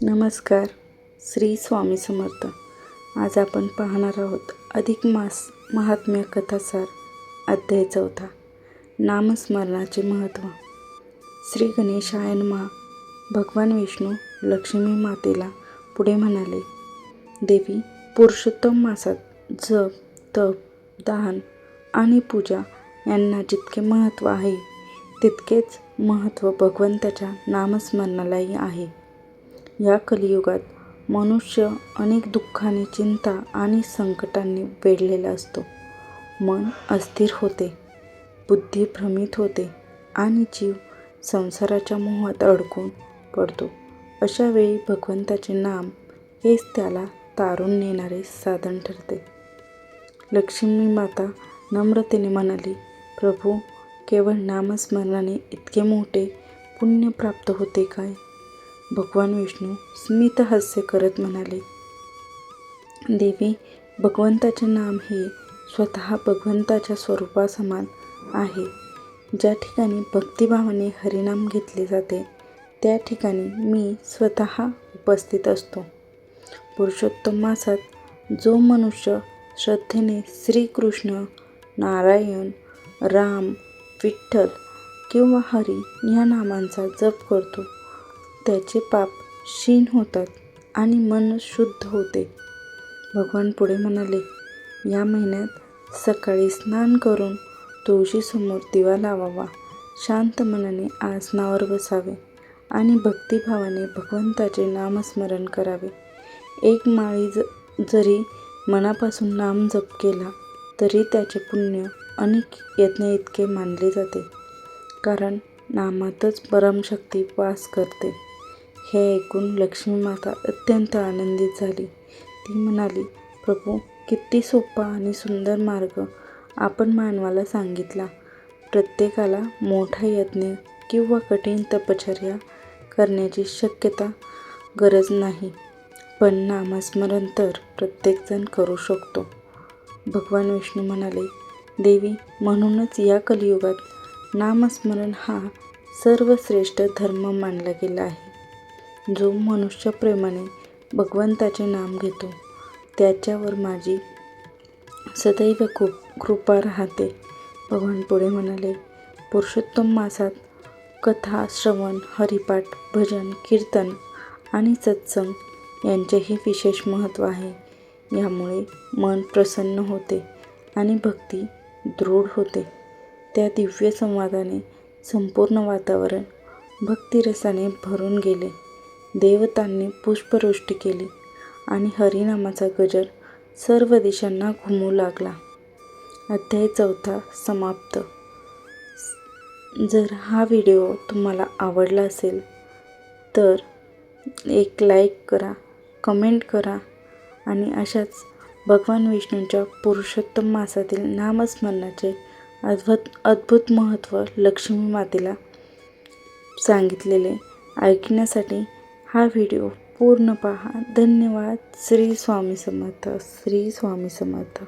नमस्कार. श्री स्वामी समर्थ. आज आपण पाहणार आहोत अधिक मास महात्म्य कथासार अध्याय 4. नामस्मरणाचे महत्त्व. श्री गणेशाय नमः. भगवान विष्णू लक्ष्मी मातेला पुढे म्हणाले, देवी, पुरुषोत्तम मासात जप, तप, दान आणि पूजा यांना जितके महत्त्व आहे तितकेच महत्त्व भगवंताच्या नामस्मरणालाही आहे. या कलियुगात मनुष्य अनेक दुःखाने, चिंता आणि संकटांनी वेढलेला असतो. मन अस्थिर होते, बुद्धी भ्रमित होते आणि जीव संसाराच्या मोहात अडकून पडतो. अशा वेळी भगवंताचे नाम हेच त्याला तारून नेणारे साधन ठरते. लक्ष्मी माता नम्रतेने म्हणाली, प्रभू, केवळ नामस्मरणाने इतके मोठे पुण्य प्राप्त होते काय? भगवान विष्णू स्मित हास्य करत म्हणाले, देवी, भगवंताचे नाम हे स्वतः भगवंताच्या स्वरूपासमान आहे. ज्या ठिकाणी भक्तिभावाने हरिनाम घेतले जाते त्या ठिकाणी मी स्वतः उपस्थित असतो. पुरुषोत्तम मासात जो मनुष्य श्रद्धेने श्रीकृष्ण, नारायण, राम, विठ्ठल किंवा हरी या नामांचा जप करतो त्याचे पाप क्षीण होतात आणि मन शुद्ध होते. भगवान पुढे म्हणाले, या महिन्यात सकाळी स्नान करून तुळशीसमोर दिवा लावावा, शांत मनाने आसनावर बसावे आणि भक्तिभावाने भगवंताचे नामस्मरण करावे. एक माळी जरी मनापासून नाम जप केला तरी त्याचे पुण्य अनेक यज्ञाइतके मानले जाते, कारण नामातच परमशक्ती वास करते. हे ऐकून लक्ष्मी माता अत्यंत आनंदित झाली. ती म्हणाली, प्रभू, किती सोपा आणि सुंदर मार्ग आपण मानवाला सांगितला. प्रत्येकाला मोठा यज्ञ किंवा कठीण तपश्चर्या करण्याची गरज नाही, पण नामस्मरण तर प्रत्येकजण करू शकतो. भगवान विष्णू म्हणाले, देवी, म्हणूनच या कलियुगात नामस्मरण हा सर्वश्रेष्ठ धर्म मानला गेला आहे. जो मनुष्य प्रेमाने भगवंताचे नाम घेतो त्याच्यावर माझी सदैव कृपा राहते. भगवान पुढे म्हणाले, पुरुषोत्तम मासात कथा, श्रवण, हरिपाठ, भजन, कीर्तन आणि सत्संग यांचेही विशेष महत्त्व आहे. यामुळे मन प्रसन्न होते आणि भक्ती दृढ होते. त्या दिव्य संवादाने संपूर्ण वातावरण भक्तिरसाने भरून गेले. देवतांनी पुष्पवृष्टी केली आणि हरिनामाचा गजर सर्व दिशांना घुमू लागला. अध्याय 4 समाप्त. जर हा व्हिडिओ तुम्हाला आवडला असेल तर एक लाईक करा, कमेंट करा आणि अशाच भगवान विष्णूंच्या पुरुषोत्तम मासातील नामस्मरणाचे अद्भुत महत्त्व लक्ष्मी मातेला सांगितलेले ऐकण्यासाठी हा व्हिडिओ पूर्ण पहा. धन्यवाद. श्री स्वामी समर्थ. श्री स्वामी समर्थ.